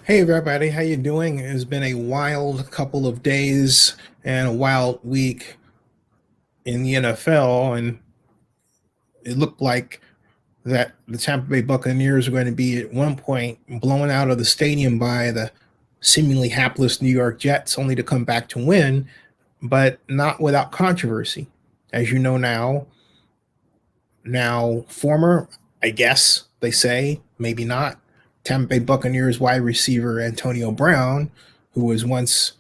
Hey everybody, how you doing? It's been a wild couple of days and a wild week in the NFL, and it looked like that the Tampa Bay Buccaneers are going to be at one point blown out of the stadium by the seemingly hapless New York Jets, only to come back to win, but not without controversy. As you know now former, I guess they say, maybe not, Tampa Bay Buccaneers wide receiver Antonio Brown, who was once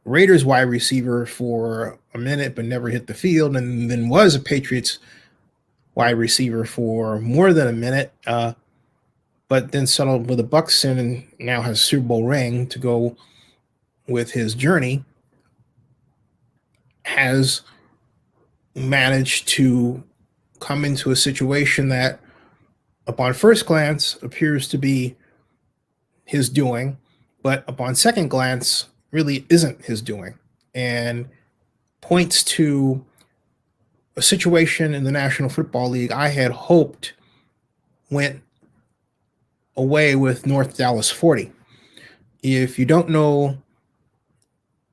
Raiders wide receiver for a minute but never hit the field, and then was a Patriots wide receiver for more than a minute, but then settled with the Bucs and now has a Super Bowl ring to go with his journey, has managed to come into a situation that, upon first glance, appears to be his doing, but upon second glance, really isn't his doing, and points to a situation in the National Football League I had hoped went away with North Dallas 40. If you don't know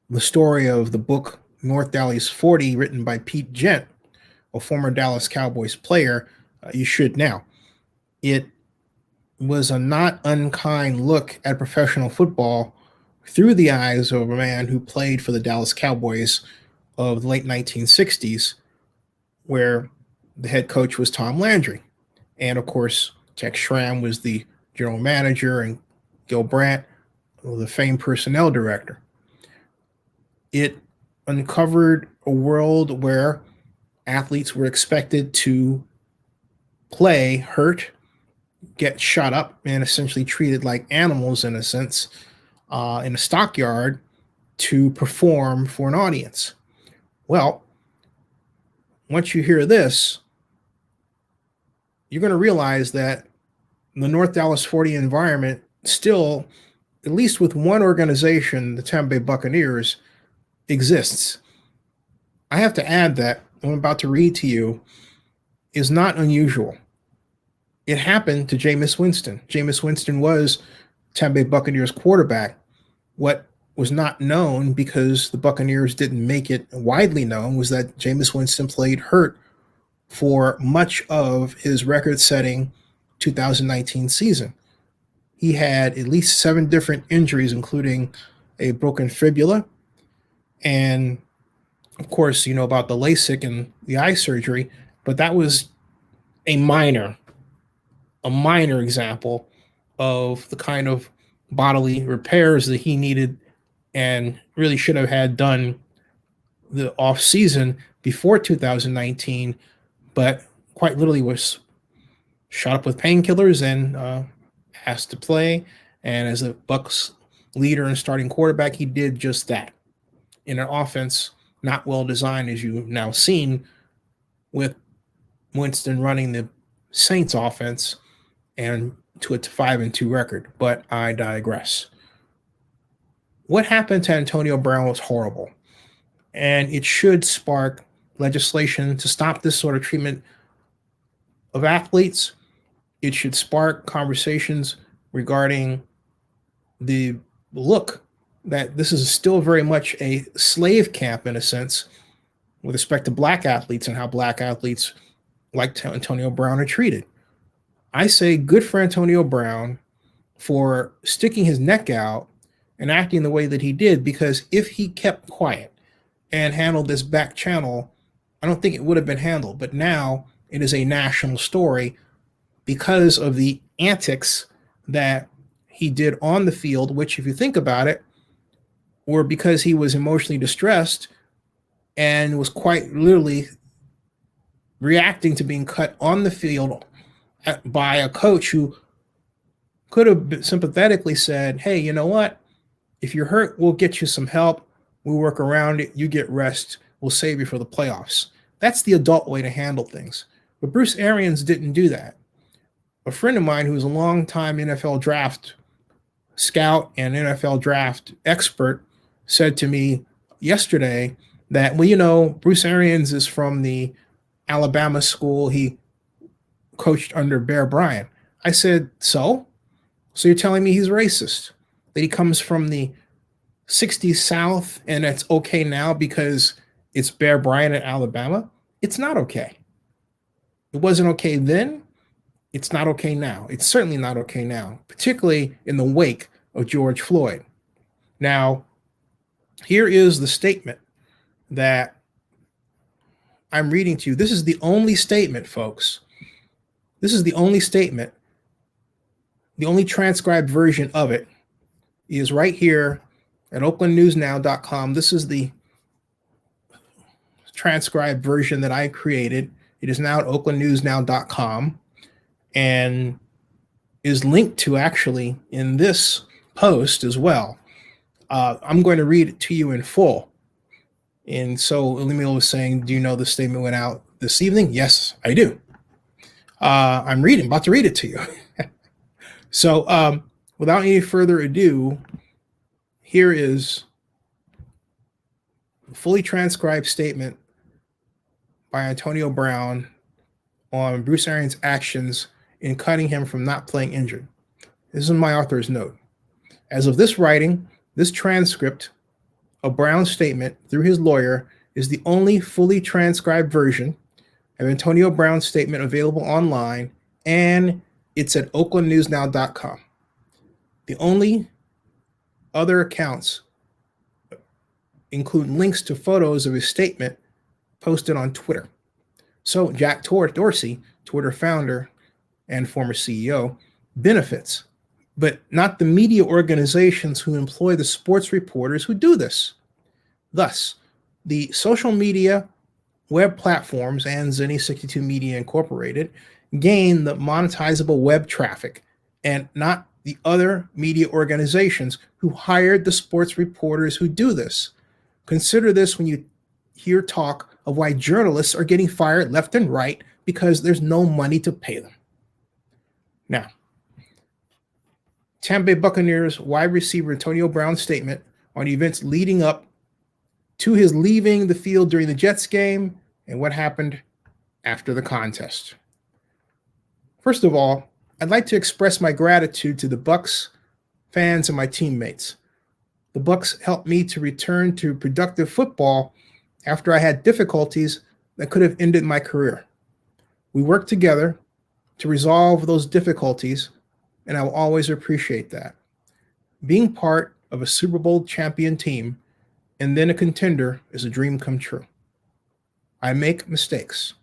the story of the book North Dallas 40, written by Pete Gent, a former Dallas Cowboys player, you should now. It was a not unkind look at professional football through the eyes of a man who played for the Dallas Cowboys of the late 1960s, where the head coach was Tom Landry. And of course, Tex Schramm was the general manager, and Gil Brandt, the famed personnel director. It uncovered a world where athletes were expected to play hurt, get shot up, and essentially treated like animals, in a sense, in a stockyard to perform for an audience. Well, once you hear this, you're going to realize that the North Dallas 40 environment still, at least with one organization, the Tampa Bay Buccaneers, exists. I have to add that what I'm about to read to you is not unusual. It happened to Jameis Winston. Jameis Winston was Tampa Bay Buccaneers quarterback. What was not known, because the Buccaneers didn't make it widely known, was that Jameis Winston played hurt for much of his record-setting 2019 season. He had at least 7 different injuries, including a broken fibula. And of course, you know about the LASIK and the eye surgery, but that was a minor example of the kind of bodily repairs that he needed and really should have had done the off season before 2019, but quite literally was shot up with painkillers and asked to play. And as a Bucs leader and starting quarterback, he did just that in an offense not well designed, as you've now seen, with Winston running the Saints offense and to a 5-2 record. But I digress. What happened to Antonio Brown was horrible, and it should spark legislation to stop this sort of treatment of athletes. It should spark conversations regarding the look that this is still very much a slave camp, in a sense, with respect to black athletes and how black athletes like Antonio Brown are treated. I say good for Antonio Brown for sticking his neck out and acting the way that he did, because if he kept quiet and handled this back channel, I don't think it would have been handled. But now it is a national story because of the antics that he did on the field, which, if you think about it, were because he was emotionally distressed and was quite literally reacting to being cut on the field by a coach who could have sympathetically said, hey, you know what? If you're hurt, we'll get you some help. We'll work around it. You get rest. We'll save you for the playoffs. That's the adult way to handle things. But Bruce Arians didn't do that. A friend of mine who's a longtime NFL draft scout and NFL draft expert said to me yesterday that, well, you know, Bruce Arians is from the Alabama school. He coached under Bear Bryant. I said, so? So you're telling me he's racist? that he comes from the 60s South and it's okay now because it's Bear Bryant in Alabama. It's not okay. It wasn't okay then. It's not okay now. It's certainly not okay now, particularly in the wake of George Floyd. Now, here is the statement that I'm reading to you. This is the only statement, folks. This is the only statement. The only transcribed version of it is right here at oaklandnewsnow.com. This is the transcribed version that I created. It is now at oaklandnewsnow.com and is linked to actually in this post as well. I'm going to read it to you in full. And so Emil was saying, do you know the statement went out this evening? Yes, I do. I'm about to read it to you. So without any further ado, here is a fully transcribed statement by Antonio Brown on Bruce Arians' actions in cutting him from not playing injured. This is my author's note. As of this writing, this transcript of Brown's statement through his lawyer is the only fully transcribed version of Antonio Brown's statement available online, and it's at oaklandnewsnow.com. The only other accounts include links to photos of his statement posted on Twitter. So Jack Dorsey, Twitter founder and former CEO, benefits, but not the media organizations who employ the sports reporters who do this. Thus, the social media web platforms and Zennie 62 Media Incorporated gain the monetizable web traffic, and not the other media organizations who hired the sports reporters who do this. Consider this when you hear talk of why journalists are getting fired left and right because there's no money to pay them. Now, Tampa Bay Buccaneers wide receiver Antonio Brown's statement on events leading up to his leaving the field during the Jets game and what happened after the contest. First of all, I'd like to express my gratitude to the Bucs fans and my teammates. The Bucs helped me to return to productive football after I had difficulties that could have ended my career. We worked together to resolve those difficulties, and I will always appreciate that. Being part of a Super Bowl champion team and then a contender is a dream come true. I make mistakes.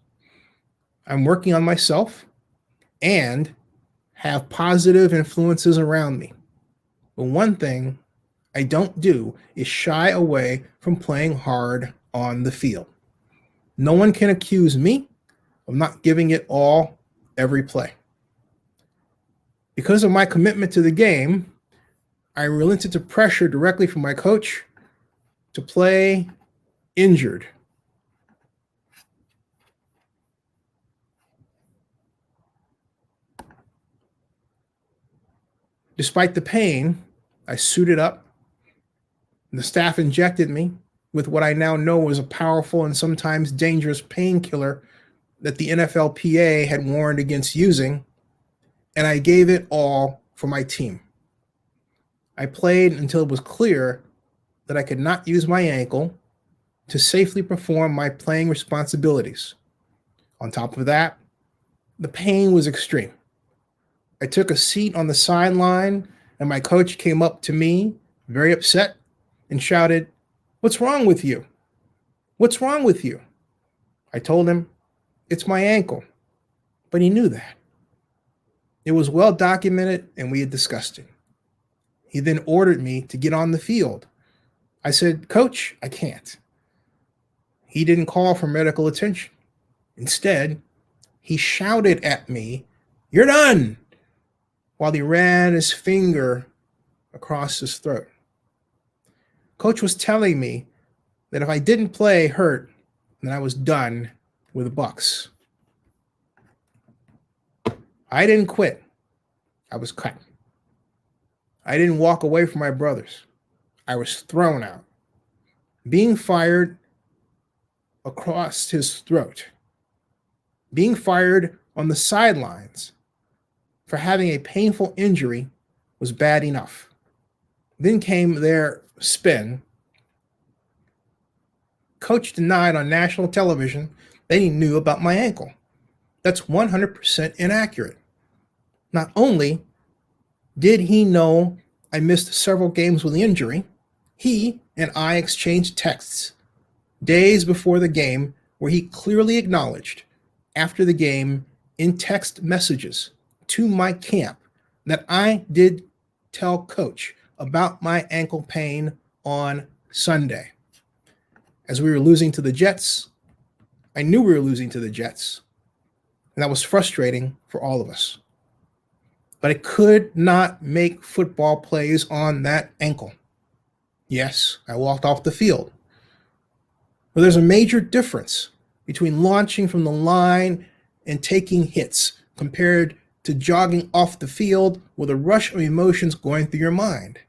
I'm working on myself and have positive influences around me. But one thing I don't do is shy away from playing hard on the field. No one can accuse me of not giving it all every play. Because of my commitment to the game, I relented to pressure directly from my coach to play injured. Despite the pain, I suited up. The staff injected me with what I now know is a powerful and sometimes dangerous painkiller that the NFLPA had warned against using, and I gave it all for my team. I played until it was clear that I could not use my ankle to safely perform my playing responsibilities. On top of that, the pain was extreme. I took a seat on the sideline, and my coach came up to me, very upset, and shouted, "What's wrong with you? What's wrong with you?" I told him, "It's my ankle." But he knew that. It was well documented, and we had discussed it. He then ordered me to get on the field. I said, "Coach, I can't." He didn't call for medical attention. Instead, he shouted at me, "You're done," while he ran his finger across his throat. Coach was telling me that if I didn't play hurt, then I was done with the Bucs. I didn't quit. I was cut. I didn't walk away from my brothers. I was thrown out, being fired across his throat, being fired on the sidelines for having a painful injury was bad enough. Then came their spin. Coach denied on national television that he knew about my ankle. That's 100% inaccurate. Not only did he know I missed several games with the injury, he and I exchanged texts days before the game where he clearly acknowledged after the game in text messages to my camp that I did tell coach about my ankle pain on Sunday. As we were losing to the Jets, I knew we were losing to the Jets, and that was frustrating for all of us. But I could not make football plays on that ankle. Yes, I walked off the field. But there's a major difference between launching from the line and taking hits compared to jogging off the field with a rush of emotions going through your mind.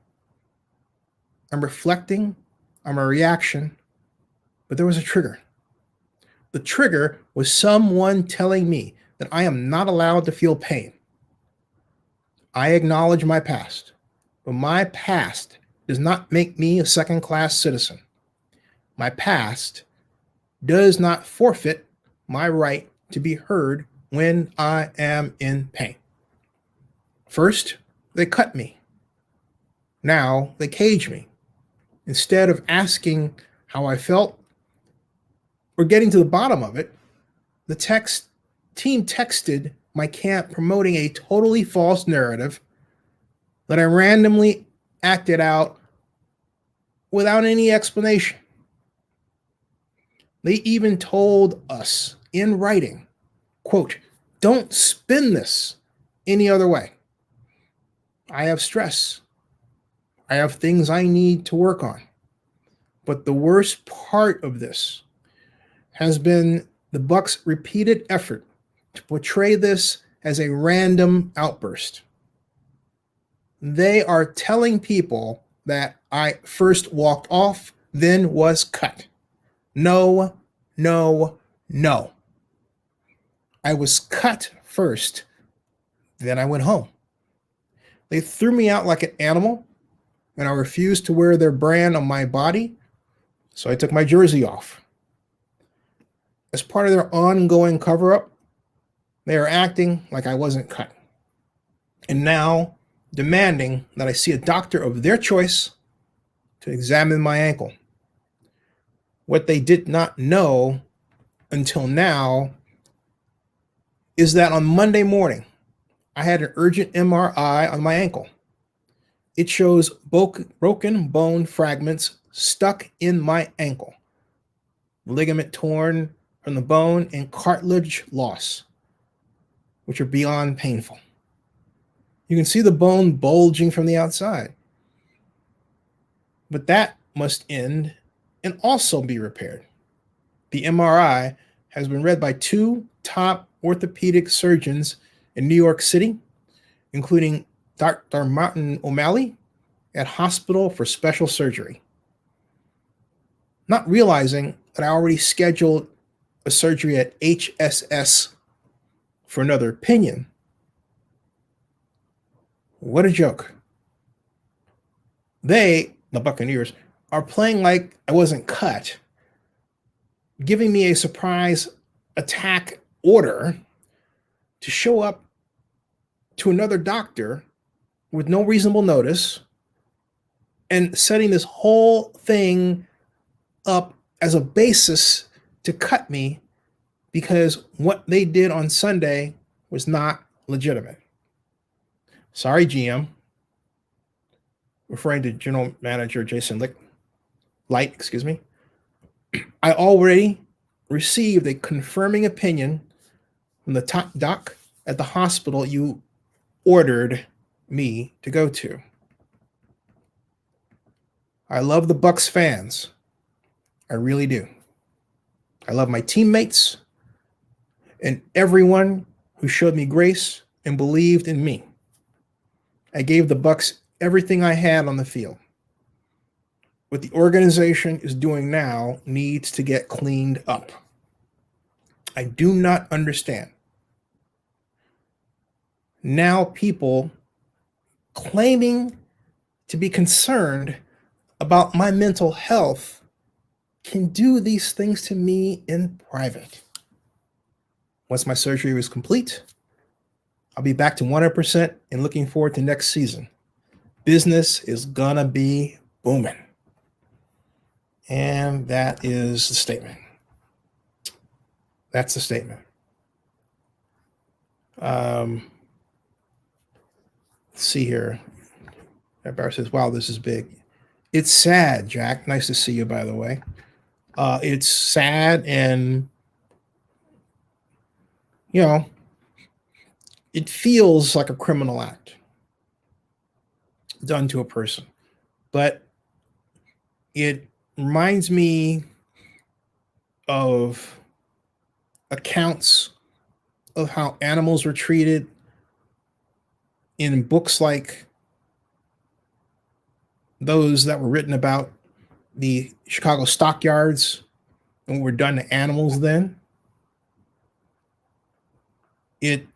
I'm reflecting on my reaction, but there was a trigger. The trigger was someone telling me that I am not allowed to feel pain. I acknowledge my past, but my past does not make me a second-class citizen. My past does not forfeit my right to be heard when I am in pain. First, they cut me. Now they cage me. Instead of asking how I felt or getting to the bottom of it, the team texted my camp promoting a totally false narrative that I randomly acted out without any explanation. They even told us in writing, quote, "Don't spin this any other way. I have stress. I have things I need to work on." But the worst part of this has been the Bucs' repeated effort to portray this as a random outburst. They are telling people that I first walked off, then was cut. No, no, no. I was cut first, then I went home. They threw me out like an animal, and I refused to wear their brand on my body, so I took my jersey off. As part of their ongoing cover-up, they are acting like I wasn't cut, and now demanding that I see a doctor of their choice to examine my ankle. What they did not know until now is that on Monday morning, I had an urgent MRI on my ankle. It shows broken bone fragments stuck in my ankle, ligament torn from the bone, and cartilage loss, which are beyond painful. You can see the bone bulging from the outside. But that must end and also be repaired. The MRI has been read by two top orthopedic surgeons in New York City, including Dr. Martin O'Malley at Hospital for Special Surgery. Not realizing that I already scheduled a surgery at HSS for another opinion. What a joke. They, the Buccaneers, are playing like I wasn't cut, giving me a surprise attack order to show up to another doctor with no reasonable notice and setting this whole thing up as a basis to cut me because what they did on Sunday was not legitimate. Sorry, GM, referring to General Manager Jason Light, excuse me. I already received a confirming opinion from the top doc at the hospital you ordered me to go to. I love the Bucs fans. I really do. I love my teammates and everyone who showed me grace and believed in me. I gave the Bucs everything I had on the field. What the organization is doing now needs to get cleaned up. I do not understand. Now people claiming to be concerned about my mental health can do these things to me in private. Once my surgery was complete, I'll be back to 100% and looking forward to next season. Business is gonna be booming. And that is the statement. That's the statement. Let's see here. Barry says, wow, this is big. It's sad, Jack. Nice to see you, by the way. It's sad, and, you know, it feels like a criminal act done to a person. But it reminds me of accounts of how animals were treated in books like those that were written about the Chicago stockyards and what were done to animals then. It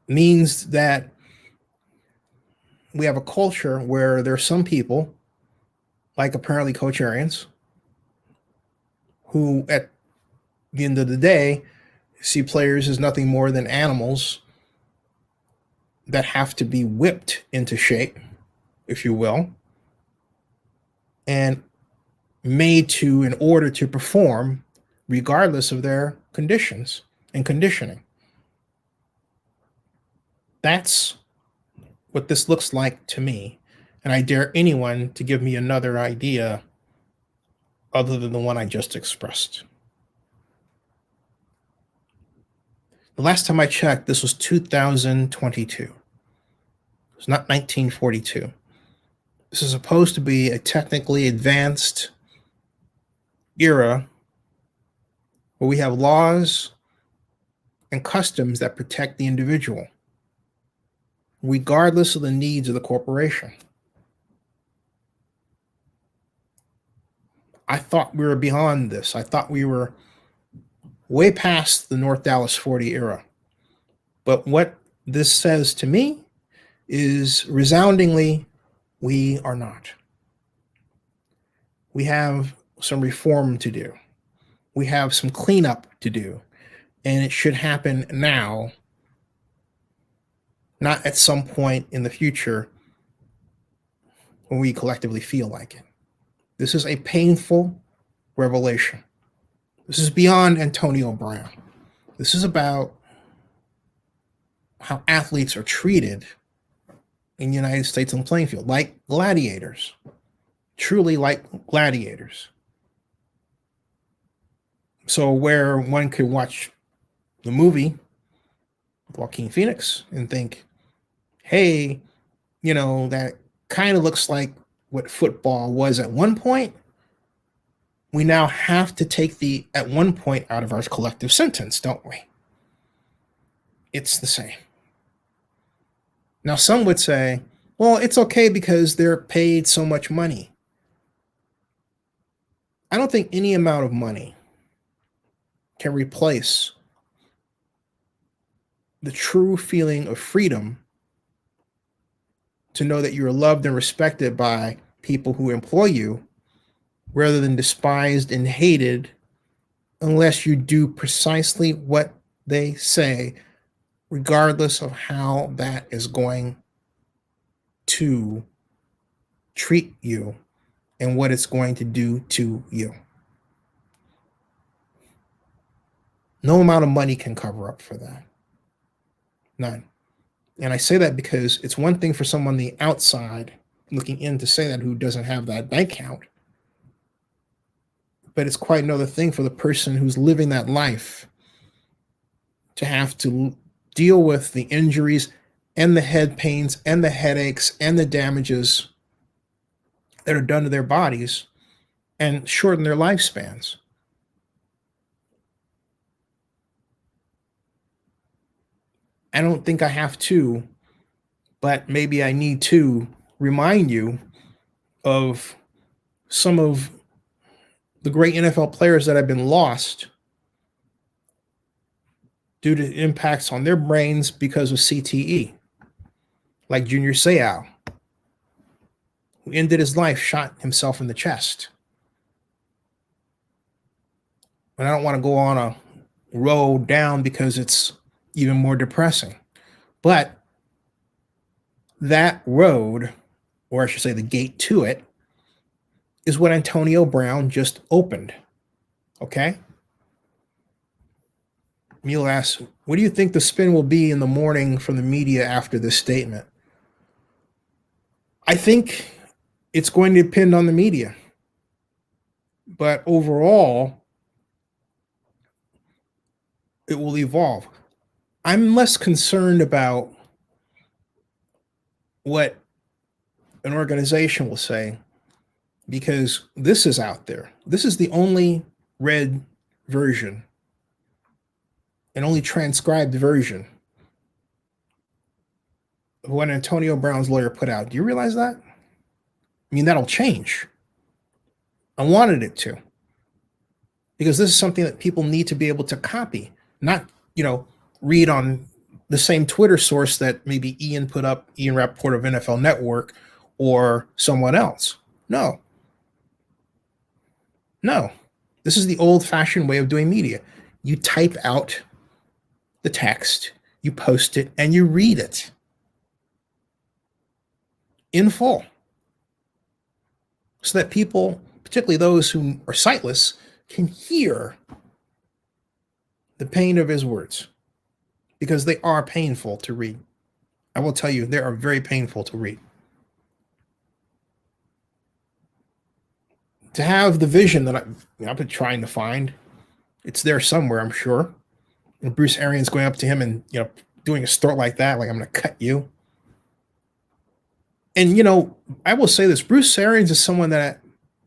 means that we have a culture where there are some people, like apparently Coach Arians, who at the end of the day see players as nothing more than animals that have to be whipped into shape, if you will, and made to in order to perform regardless of their conditions and conditioning. That's what this looks like to me. And I dare anyone to give me another idea other than the one I just expressed. The last time I checked, this was 2022. It's not 1942. This is supposed to be a technically advanced era where we have laws and customs that protect the individual, regardless of the needs of the corporation. I thought we were beyond this. I thought we were way past the North Dallas 40 era. But what this says to me is resoundingly, we are not. We have some reform to do. We have some cleanup to do. And it should happen now, not at some point in the future when we collectively feel like it. This is a painful revelation. This is beyond Antonio Brown. This is about how athletes are treated in the United States on the playing field, like gladiators, truly like gladiators. So where one could watch the movie with Joaquin Phoenix and think, hey, you know, that kind of looks like what football was at one point. We now have to take the at one point out of our collective sentence, don't we? It's the same. Now, some would say, well, it's okay because they're paid so much money. I don't think any amount of money can replace the true feeling of freedom to know that you're loved and respected by people who employ you rather than despised and hated unless you do precisely what they say, regardless of how that is going to treat you and what it's going to do to you. No amount of money can cover up for that. None. And I say that because it's one thing for someone on the outside looking in to say that who doesn't have that bank account. But it's quite another thing for the person who's living that life to have to deal with the injuries and the head pains and the headaches and the damages that are done to their bodies and shorten their lifespans. I don't think I have to, but maybe I need to remind you of some of the great NFL players that have been lost due to impacts on their brains because of CTE. like Junior Seau, who ended his life, shot himself in the chest. And I don't want to go on a road down because it's even more depressing. But that road, or I should say the gate to it, is what Antonio Brown just opened. Okay? You'll ask, what do you think the spin will be in the morning from the media after this statement? I think it's going to depend on the media. But overall, it will evolve. I'm less concerned about what an organization will say because this is out there. This is the only read version and only transcribed version of what Antonio Brown's lawyer put out. Do you realize that? I mean, that'll change. I wanted it to, because this is something that people need to be able to copy, not, read on the same Twitter source that maybe Ian put up, Ian Rappaport of NFL Network, or someone else. No. This is the old-fashioned way of doing media. You type out the text, you post it, and you read it in full, so that people, particularly those who are sightless, can hear the pain of his words, because they are painful to read. I will tell you, they are very painful to read. To have the vision that I've been trying to find, it's there somewhere, I'm sure. And Bruce Arians going up to him and doing a throat like that, like, I'm going to cut you. And I will say this: Bruce Arians is someone that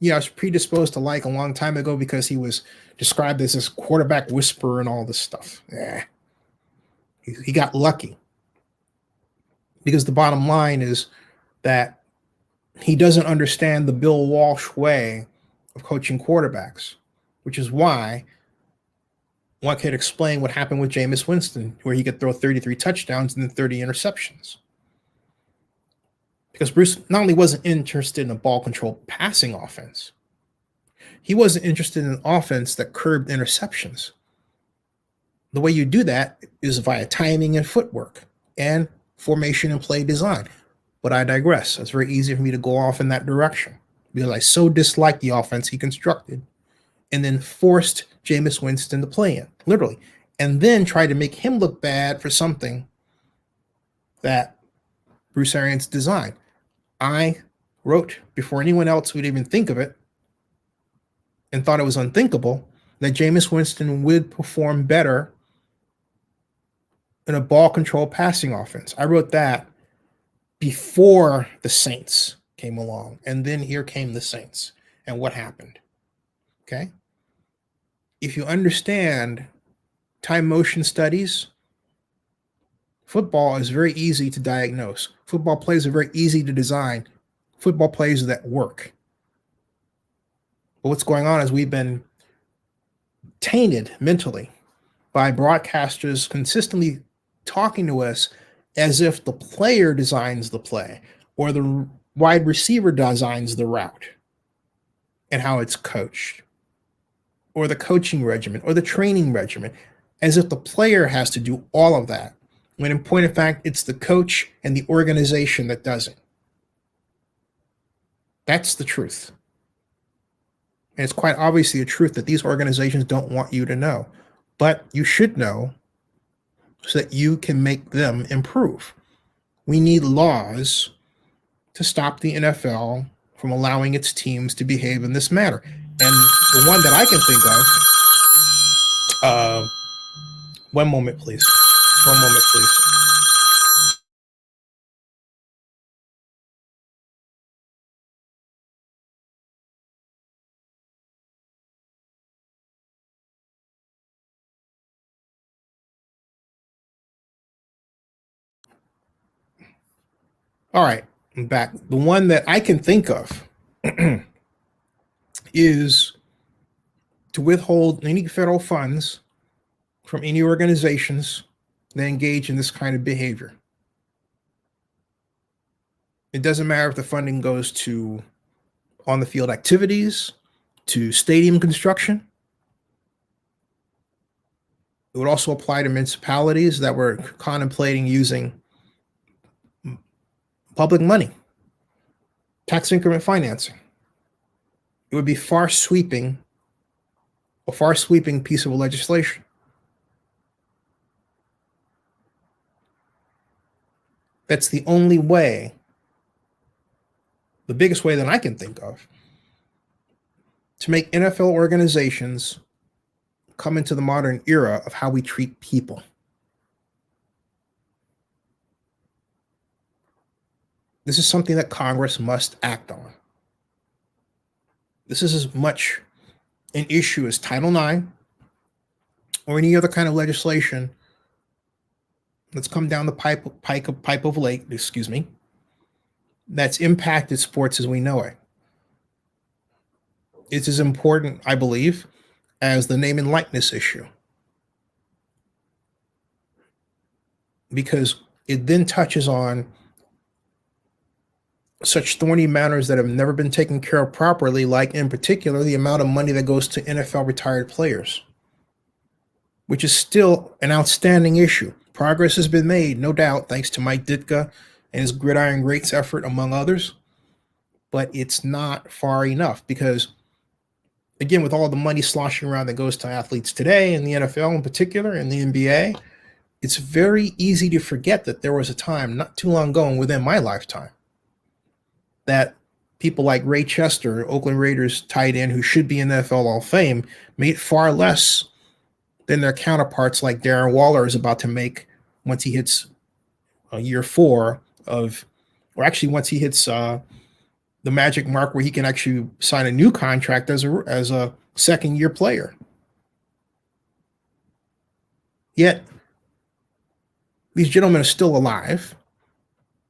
I was predisposed to like a long time ago because he was described as this quarterback whisperer and all this stuff. He got lucky, because the bottom line is that he doesn't understand the Bill Walsh way of coaching quarterbacks, which is why one could explain what happened with Jameis Winston, where he could throw 33 touchdowns and then 30 interceptions. Because Bruce not only wasn't interested in a ball control passing offense, he wasn't interested in an offense that curbed interceptions. The way you do that is via timing and footwork and formation and play design. But I digress. It's very easy for me to go off in that direction because I so disliked the offense he constructed and then forced Jameis Winston to play in, literally, and then tried to make him look bad for something that Bruce Arians designed. I wrote, before anyone else would even think of it and thought it was unthinkable, that Jameis Winston would perform better in a ball control passing offense. I wrote that before the Saints came along. And then here came the Saints. And what happened? Okay? If you understand time motion studies, football is very easy to diagnose. Football plays are very easy to design. Football plays that work. But what's going on is we've been tainted mentally by broadcasters consistently talking to us as if the player designs the play or the wide receiver designs the route and how it's coached, or the coaching regimen or the training regimen, as if the player has to do all of that, when in point of fact, it's the coach and the organization that does it. That's the truth. And it's quite obviously a truth that these organizations don't want you to know, but you should know so that you can make them improve. We need laws to stop the NFL from allowing its teams to behave in this manner. And the one that I can think of, one moment, please. One moment, please. All right, I'm back. The one that I can think of is to withhold any federal funds from any organizations that engage in this kind of behavior. It doesn't matter if the funding goes to on the field activities, to stadium construction. It would also apply to municipalities that were contemplating using public money, tax increment financing. It would be a far sweeping piece of legislation. That's the only way, the biggest way that I can think of, to make NFL organizations come into the modern era of how we treat people. This is something that Congress must act on. This is as much an issue as Title IX or any other kind of legislation that's come down the pipe of late, that's impacted sports as we know it. It's as important, I believe, as the name and likeness issue, because it then touches on such thorny matters that have never been taken care of properly, like in particular the amount of money that goes to NFL retired players, which is still an outstanding issue. Progress has been made, no doubt, thanks to Mike Ditka and his Gridiron Greats effort, among others, but it's not far enough because, again, with all the money sloshing around that goes to athletes today, in the NFL in particular, and the NBA, it's very easy to forget that there was a time not too long ago and within my lifetime that people like Ray Chester, Oakland Raiders tight end, who should be in the NFL Hall of Fame, made far less than their counterparts like Darren Waller is about to make once he hits year 4 of, or actually once he hits the magic mark where he can actually sign a new contract as a second-year player. Yet, these gentlemen are still alive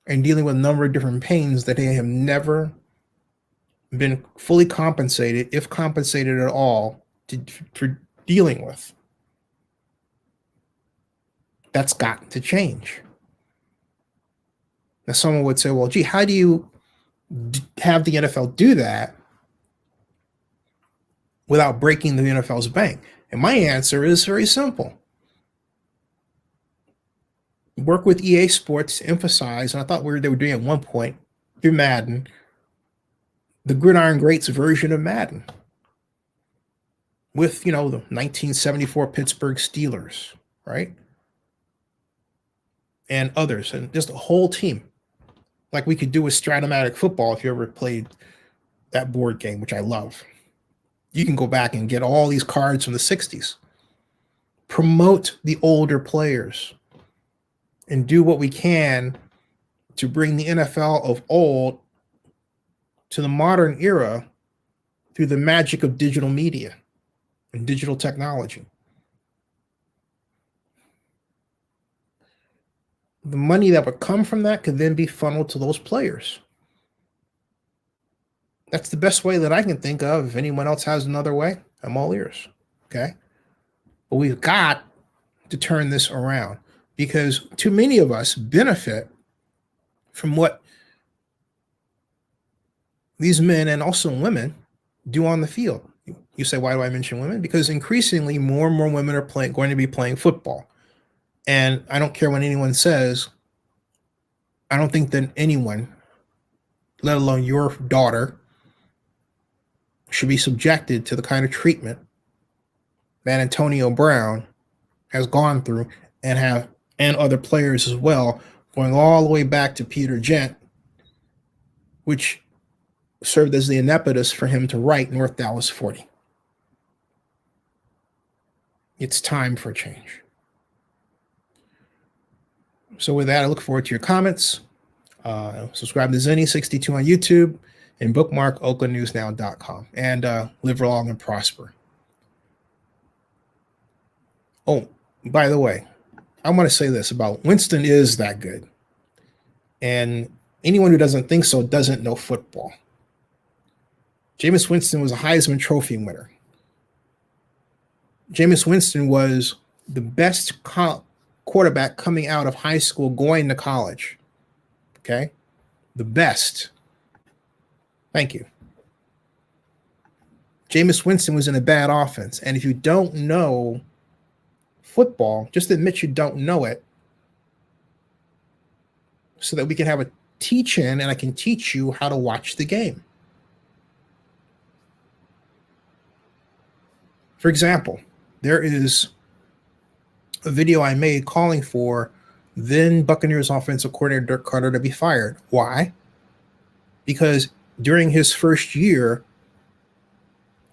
and dealing with a number of different pains that they have never been fully compensated, if compensated at all, for dealing with. That's got to change. Now, someone would say, well, gee, how do you have the NFL do that without breaking the NFL's bank? And my answer is very simple. Work with EA Sports to emphasize, and I thought they were doing at one point through Madden, the Gridiron Greats version of Madden with, the 1974 Pittsburgh Steelers, right? And others, and just a whole team, like we could do with Stratomatic Football. If you ever played that board game, which I love, you can go back and get all these cards from the 60s. Promote the older players and do what we can to bring the NFL of old to the modern era through the magic of digital media and digital technology. The money that would come from that could then be funneled to those players. That's the best way that I can think of. If anyone else has another way, I'm all ears. Okay? But we've got to turn this around because too many of us benefit from what these men and also women do on the field. You say, why do I mention women? Because increasingly more and more women are going to be playing football. And I don't care what anyone says. I don't think that anyone, let alone your daughter, should be subjected to the kind of treatment that Antonio Brown has gone through and other players as well, going all the way back to Peter Gent, which served as the impetus for him to write North Dallas 40. It's time for change. So with that, I look forward to your comments. Subscribe to Zennie62 on YouTube and bookmark oaklandnewsnow.com. And live long and prosper. Oh, by the way, I want to say this about Winston is that good. And anyone who doesn't think so doesn't know football. Jameis Winston was a Heisman Trophy winner. Jameis Winston was the best quarterback coming out of high school going to college. Okay? The best. Thank you. Jameis Winston was in a bad offense. And if you don't know football, just admit you don't know it so that we can have a teach-in and I can teach you how to watch the game. For example, there is a video I made calling for then Buccaneers offensive coordinator Dirk Carter to be fired. Why? Because during his first year,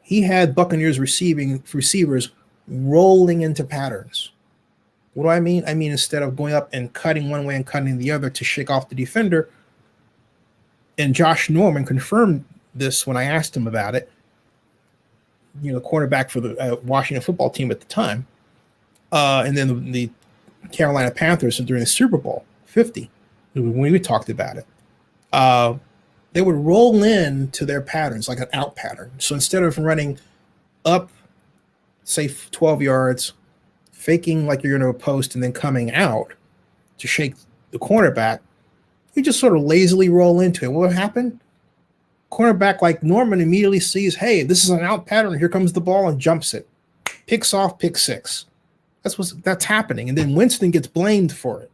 he had Buccaneers receivers rolling into patterns. What do I mean? I mean, instead of going up and cutting one way and cutting the other to shake off the defender, and Josh Norman confirmed this when I asked him about it, the quarterback for the Washington football team at the time, and then the Carolina Panthers during the Super Bowl 50, when we talked about it. They would roll into their patterns like an out pattern. So instead of running up, say 12 yards, faking like you're going to a post and then coming out to shake the cornerback, you just sort of lazily roll into it. What would happen? Cornerback like Norman immediately sees, hey, this is an out pattern. Here comes the ball and jumps it. Picks off, pick six. That's happening. And then Winston gets blamed for it.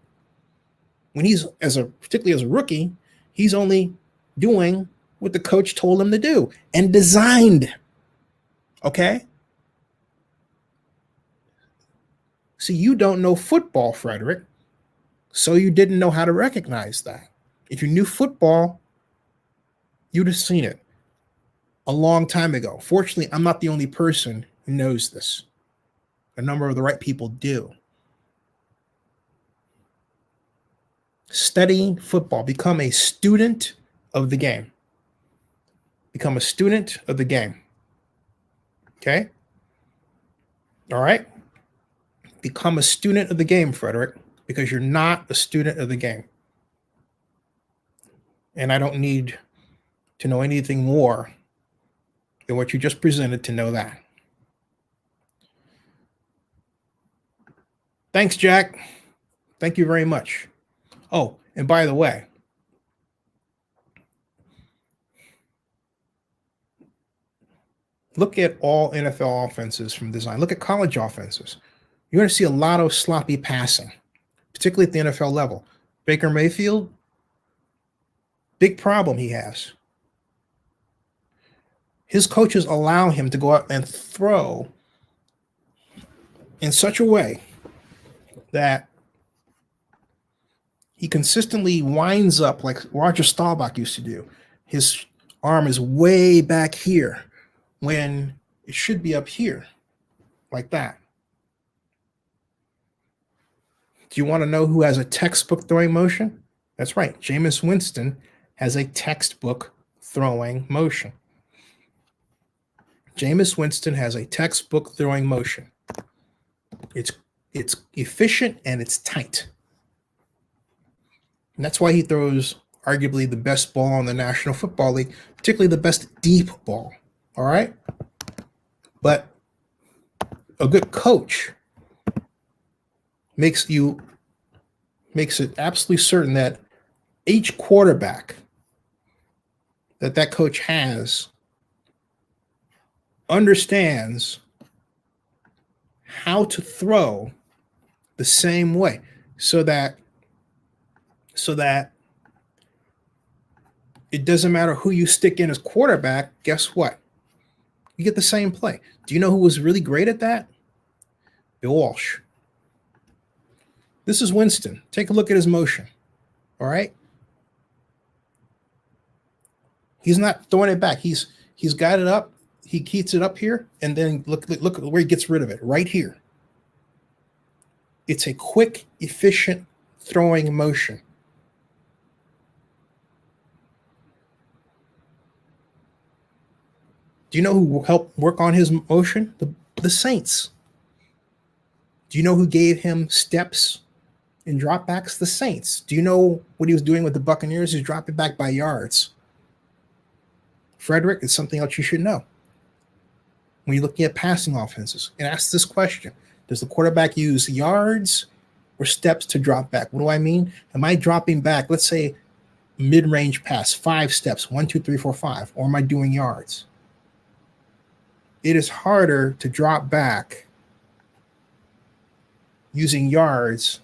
When he's particularly as a rookie, he's only doing what the coach told him to do and designed. Okay? See, you don't know football, Frederick, so you didn't know how to recognize that. If you knew football, you'd have seen it a long time ago. Fortunately, I'm not the only person who knows this. A number of the right people do. Study football. Become a student of the game. Become a student of the game. Okay? All right? Become a student of the game, Frederick, because you're not a student of the game. And I don't need to know anything more than what you just presented to know that. Thanks, Jack. Thank you very much. Oh, and by the way, look at all NFL offenses from design. Look at college offenses. You're going to see a lot of sloppy passing, particularly at the NFL level. Baker Mayfield, big problem he has. His coaches allow him to go out and throw in such a way that he consistently winds up like Roger Staubach used to do. His arm is way back here when it should be up here, like that. Do you want to know who has a textbook throwing motion? That's right. Jameis Winston has a textbook throwing motion. Jameis Winston has a textbook throwing motion. It's efficient and it's tight. And that's why he throws arguably the best ball in the National Football League, particularly the best deep ball. All right? But a good coach makes it absolutely certain that each quarterback that coach has understands how to throw the same way so that it doesn't matter who you stick in as quarterback. Guess what? You get the same play. Do you know who was really great at that? Bill Walsh. This is Winston. Take a look at his motion. All right? He's not throwing it back. He's got it up. He keeps it up here, and then look where he gets rid of it, right here. It's a quick, efficient throwing motion. Do you know who helped work on his motion? The Saints. Do you know who gave him steps and dropbacks? The Saints. Do you know what he was doing with the Buccaneers? He's dropping back by yards. Frederick, it's something else you should know. When you're looking at passing offenses, and ask this question: does the quarterback use yards or steps to drop back? What do I mean? Am I dropping back? Let's say mid-range pass, 5 steps, 1, 2, 3, 4, 5, or am I doing yards? It is harder to drop back using yards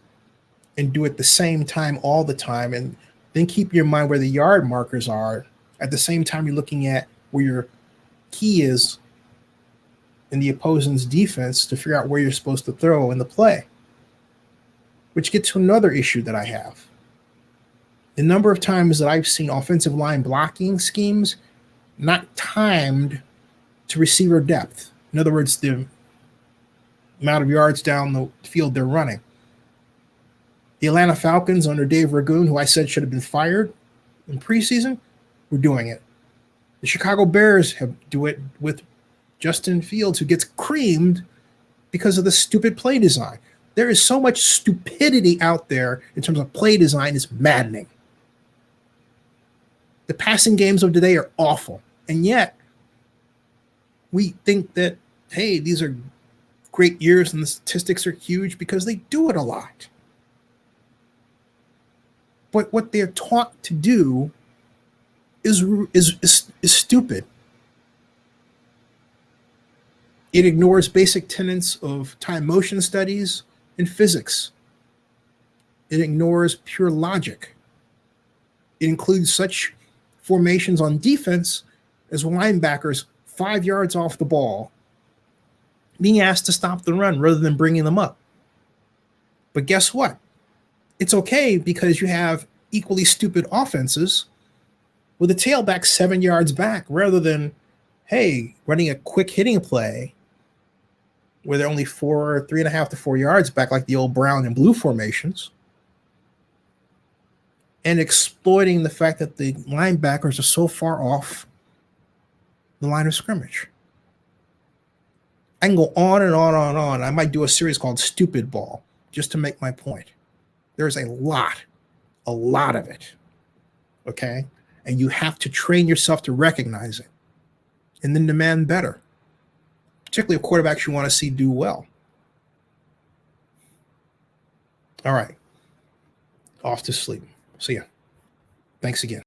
and do it the same time all the time, and then keep your mind where the yard markers are at the same time you're looking at where your key is in the opposing's defense to figure out where you're supposed to throw in the play. Which gets to another issue that I have. The number of times that I've seen offensive line blocking schemes not timed to receiver depth. In other words, the amount of yards down the field they're running. The Atlanta Falcons under Dave Ragoon, who I said should have been fired in preseason, were doing it. The Chicago Bears do it with Justin Fields, who gets creamed because of the stupid play design. There is so much stupidity out there in terms of play design, it's maddening. The passing games of today are awful. And yet, we think that, hey, these are great years and the statistics are huge because they do it a lot. But what they're taught to do is stupid. It ignores basic tenets of time motion studies and physics. It ignores pure logic. It includes such formations on defense as linebackers 5 yards off the ball being asked to stop the run rather than bringing them up. But guess what? It's okay because you have equally stupid offenses with a tailback 7 yards back rather than, hey, running a quick hitting play where they're only 3.5 to 4 yards back like the old brown and blue formations, and exploiting the fact that the linebackers are so far off the line of scrimmage. I can go on and on and on. I might do a series called Stupid Ball just to make my point. There's a lot of it, okay? And you have to train yourself to recognize it and then demand better, particularly if quarterbacks you want to see do well. All right. Off to sleep. See ya. Thanks again.